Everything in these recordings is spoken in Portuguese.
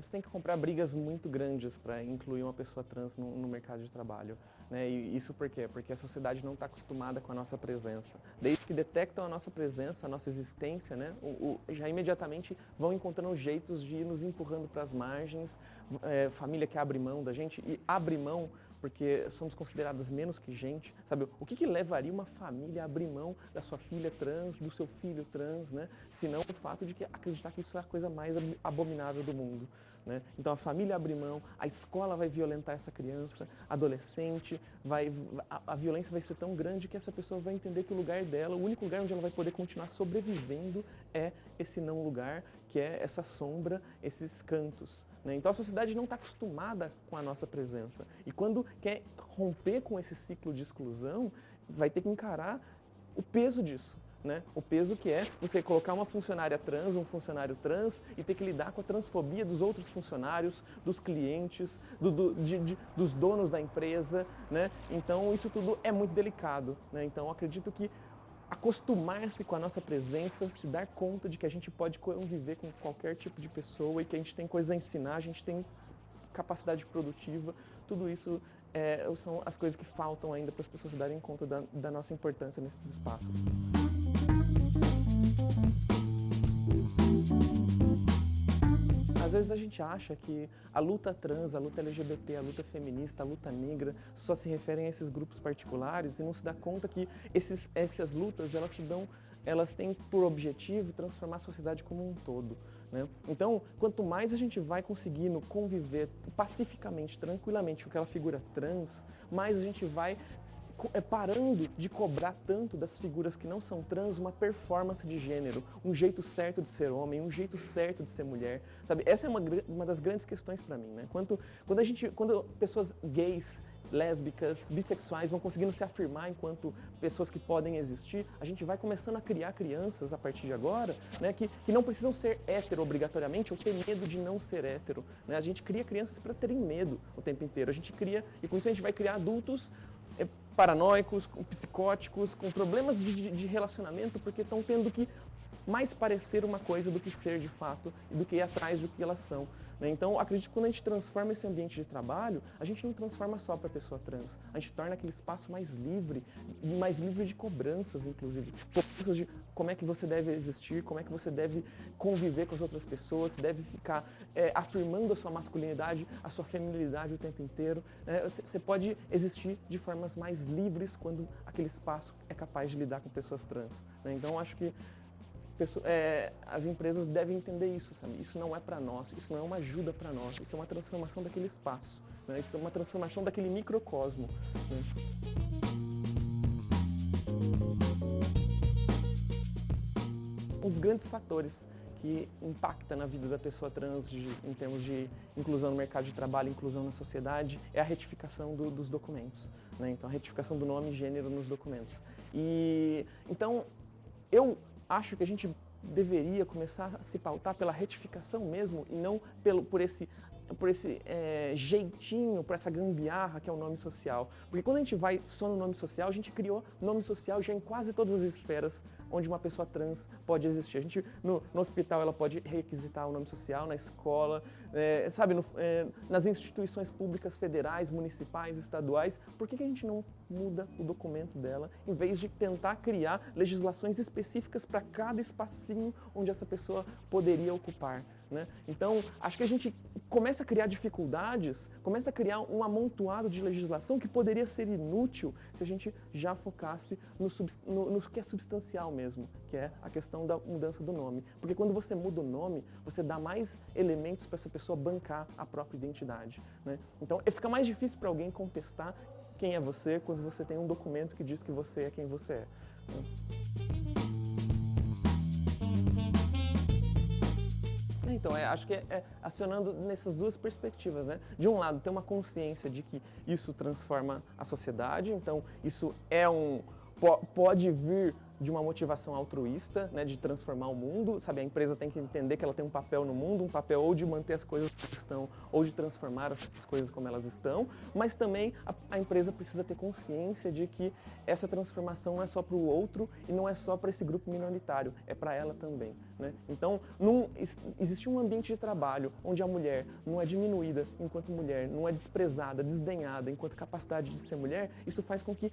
Você tem que comprar brigas muito grandes para incluir uma pessoa trans no mercado de trabalho, né? E isso por quê? Porque a sociedade não está acostumada com a nossa presença. Desde que detectam a nossa presença, a nossa existência, né? Já imediatamente vão encontrando jeitos de ir nos empurrando para as margens, família que abre mão da gente, e abre mão porque somos consideradas menos que gente, sabe? O que levaria uma família a abrir mão da sua filha trans, do seu filho trans, né? Senão o fato de acreditar que isso é a coisa mais abominável do mundo, né? Então a família abre mão, a escola vai violentar essa criança, adolescente, a violência vai ser tão grande que essa pessoa vai entender que o lugar dela, o único lugar onde ela vai poder continuar sobrevivendo é esse não lugar, que é essa sombra, esses cantos, né? Então a sociedade não está acostumada com a nossa presença. E quando quer romper com esse ciclo de exclusão, vai ter que encarar o peso disso, né? O peso que é você colocar uma funcionária trans, um funcionário trans e ter que lidar com a transfobia dos outros funcionários, dos clientes, dos donos da empresa, né? Então isso tudo é muito delicado, né? Então eu acredito que acostumar-se com a nossa presença, se dar conta de que a gente pode conviver com qualquer tipo de pessoa e que a gente tem coisas a ensinar, a gente tem capacidade produtiva, tudo isso são as coisas que faltam ainda para as pessoas se darem conta da nossa importância nesses espaços. Às vezes a gente acha que a luta trans, a luta LGBT, a luta feminista, a luta negra só se referem a esses grupos particulares e não se dá conta que essas lutas elas têm por objetivo transformar a sociedade como um todo, né? Então, quanto mais a gente vai conseguindo conviver pacificamente, tranquilamente com aquela figura trans, mais a gente vai parando de cobrar tanto das figuras que não são trans uma performance de gênero, um jeito certo de ser homem, um jeito certo de ser mulher, sabe? Essa é uma das grandes questões para mim, né? Quando pessoas gays, lésbicas, bissexuais vão conseguindo se afirmar enquanto pessoas que podem existir, a gente vai começando a criar crianças a partir de agora, né, que não precisam ser hétero obrigatoriamente ou ter medo de não ser hétero, né? A gente cria crianças para terem medo o tempo inteiro, a gente cria, e com isso a gente vai criar adultos paranoicos, psicóticos, com problemas de relacionamento, porque estão tendo que mais parecer uma coisa do que ser de fato e do que ir atrás do que elas são, né? Então, acredito que quando a gente transforma esse ambiente de trabalho, a gente não transforma só para a pessoa trans, a gente torna aquele espaço mais livre de cobranças, inclusive. Cobranças de como é que você deve existir, como é que você deve conviver com as outras pessoas, se deve ficar afirmando a sua masculinidade, a sua feminilidade o tempo inteiro. Você pode existir de formas mais livres quando aquele espaço é capaz de lidar com pessoas trans, né? Então, acho que as empresas devem entender isso, sabe? Isso não é para nós, isso não é uma ajuda para nós, isso é uma transformação daquele espaço, né? Isso é uma transformação daquele microcosmo, né? Um dos grandes fatores que impacta na vida da pessoa trans em termos de inclusão no mercado de trabalho, inclusão na sociedade, é a retificação dos documentos, né? Então, a retificação do nome e gênero nos documentos. Então, eu acho que a gente deveria começar a se pautar pela retificação mesmo e não por esse jeitinho, por essa gambiarra que é o nome social. Porque quando a gente vai só no nome social, a gente criou nome social já em quase todas as esferas onde uma pessoa trans pode existir. A gente, no hospital, ela pode requisitar o nome social, na escola, nas instituições públicas federais, municipais, estaduais. Por que a gente não muda o documento dela, em vez de tentar criar legislações específicas para cada espacinho onde essa pessoa poderia ocupar, né? Então, acho que a gente começa a criar dificuldades, começa a criar um amontoado de legislação que poderia ser inútil se a gente já focasse no que é substancial mesmo, que é a questão da mudança do nome. Porque quando você muda o nome, você dá mais elementos para essa pessoa bancar a própria identidade, né? Então, fica mais difícil para alguém contestar quem é você quando você tem um documento que diz que você é quem você é, né? Então, acho que acionando nessas duas perspectivas, né? De um lado, ter uma consciência de que isso transforma a sociedade, então isso pode vir de uma motivação altruísta, né, de transformar o mundo, sabe? A empresa tem que entender que ela tem um papel no mundo, um papel ou de manter as coisas como estão, ou de transformar as coisas como elas estão, mas também a empresa precisa ter consciência de que essa transformação não é só para o outro e não é só para esse grupo minoritário, é para ela também, né? Então, existe um ambiente de trabalho onde a mulher não é diminuída enquanto mulher, não é desprezada, desdenhada enquanto capacidade de ser mulher, isso faz com que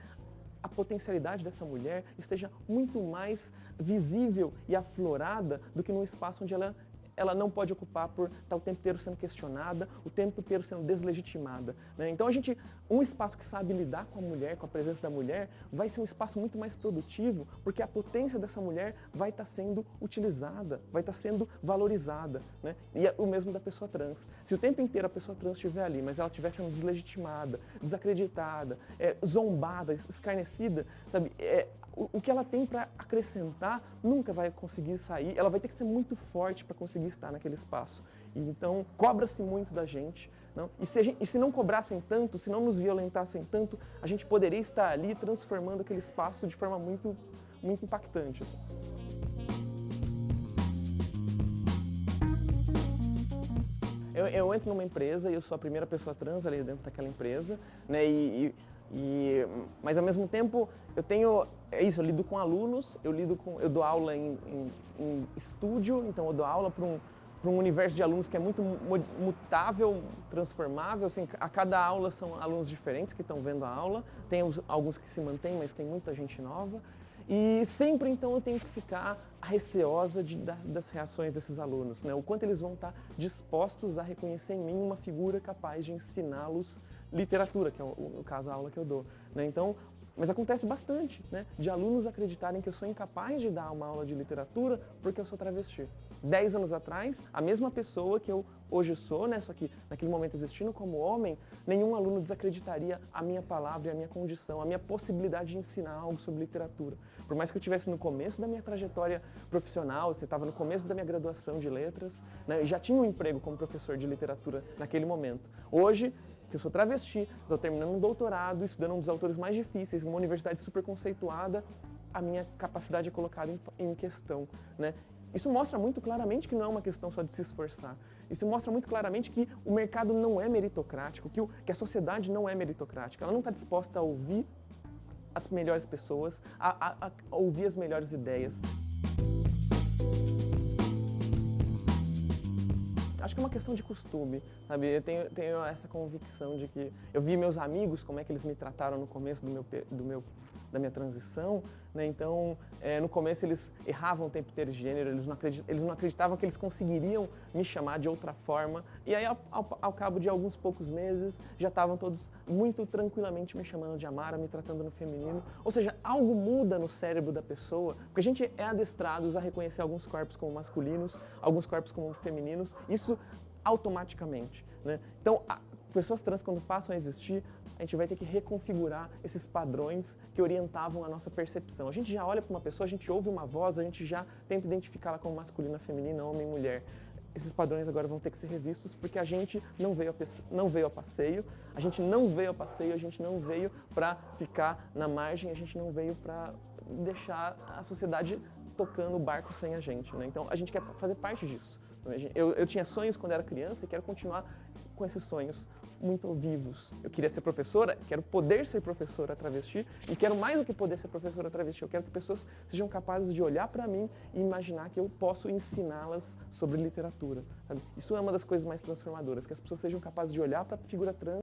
a potencialidade dessa mulher esteja muito mais visível e aflorada do que num espaço onde ela não pode ocupar por estar o tempo inteiro sendo questionada, o tempo inteiro sendo deslegitimada, né? Então um espaço que sabe lidar com a mulher, com a presença da mulher, vai ser um espaço muito mais produtivo, porque a potência dessa mulher vai estar sendo utilizada, vai estar sendo valorizada, né? E é o mesmo da pessoa trans. Se o tempo inteiro a pessoa trans estiver ali, mas ela estiver sendo deslegitimada, desacreditada, zombada, escarnecida, sabe? O que ela tem para acrescentar nunca vai conseguir sair, ela vai ter que ser muito forte para conseguir estar naquele espaço. E então, cobra-se muito da gente. Não? E se não cobrassem tanto, se não nos violentassem tanto, a gente poderia estar ali transformando aquele espaço de forma muito, muito impactante. Assim. Eu entro numa empresa e eu sou a primeira pessoa trans ali dentro daquela empresa, né? Mas ao mesmo tempo eu lido com alunos, eu dou aula em estúdio, então eu dou aula para um universo de alunos que é muito mutável, transformável, assim, a cada aula são alunos diferentes que estão vendo a aula, tem alguns que se mantêm, mas tem muita gente nova. E sempre, então, eu tenho que ficar receosa das reações desses alunos, né? O quanto eles vão estar dispostos a reconhecer em mim uma figura capaz de ensiná-los literatura, que é, no caso, a aula que eu dou, né? Então, mas acontece bastante, né? De alunos acreditarem que eu sou incapaz de dar uma aula de literatura porque eu sou travesti. 10 anos atrás, a mesma pessoa que eu hoje sou, né? Só que naquele momento existindo como homem, nenhum aluno desacreditaria a minha palavra e a minha condição, a minha possibilidade de ensinar algo sobre literatura. Por mais que eu estivesse no começo da minha trajetória profissional, você estava no começo da minha graduação de letras, né? Eu já tinha um emprego como professor de literatura naquele momento. Hoje, que eu sou travesti, estou terminando um doutorado, estudando um dos autores mais difíceis, numa universidade super conceituada, a minha capacidade é colocada em questão, né? Isso mostra muito claramente que não é uma questão só de se esforçar. Isso mostra muito claramente que o mercado não é meritocrático, que a sociedade não é meritocrática. Ela não está disposta a ouvir as melhores pessoas, a ouvir as melhores ideias. Acho que é uma questão de costume, sabe? Eu tenho essa convicção de que eu vi meus amigos, como é que eles me trataram no começo da minha transição, né? Então, no começo eles erravam o tempo inteiro de gênero, eles não acreditavam que eles conseguiriam me chamar de outra forma, e aí ao cabo de alguns poucos meses já estavam todos muito tranquilamente me chamando de Amara, me tratando no feminino, ou seja, algo muda no cérebro da pessoa, porque a gente é adestrados a reconhecer alguns corpos como masculinos, alguns corpos como femininos, isso automaticamente, né? Então, pessoas trans, quando passam a existir, a gente vai ter que reconfigurar esses padrões que orientavam a nossa percepção. A gente já olha para uma pessoa, a gente ouve uma voz, a gente já tenta identificá-la como masculina, feminina, homem, mulher. Esses padrões agora vão ter que ser revistos porque a gente não veio a passeio, a gente não veio para ficar na margem, a gente não veio para deixar a sociedade tocando o barco sem a gente, né? Então a gente quer fazer parte disso. Eu tinha sonhos quando era criança e quero continuar com esses sonhos muito vivos. Eu queria ser professora, quero poder ser professora travesti e quero mais do que poder ser professora travesti. Eu quero que pessoas sejam capazes de olhar para mim e imaginar que eu posso ensiná-las sobre literatura, sabe? Isso é uma das coisas mais transformadoras, que as pessoas sejam capazes de olhar para a figura trans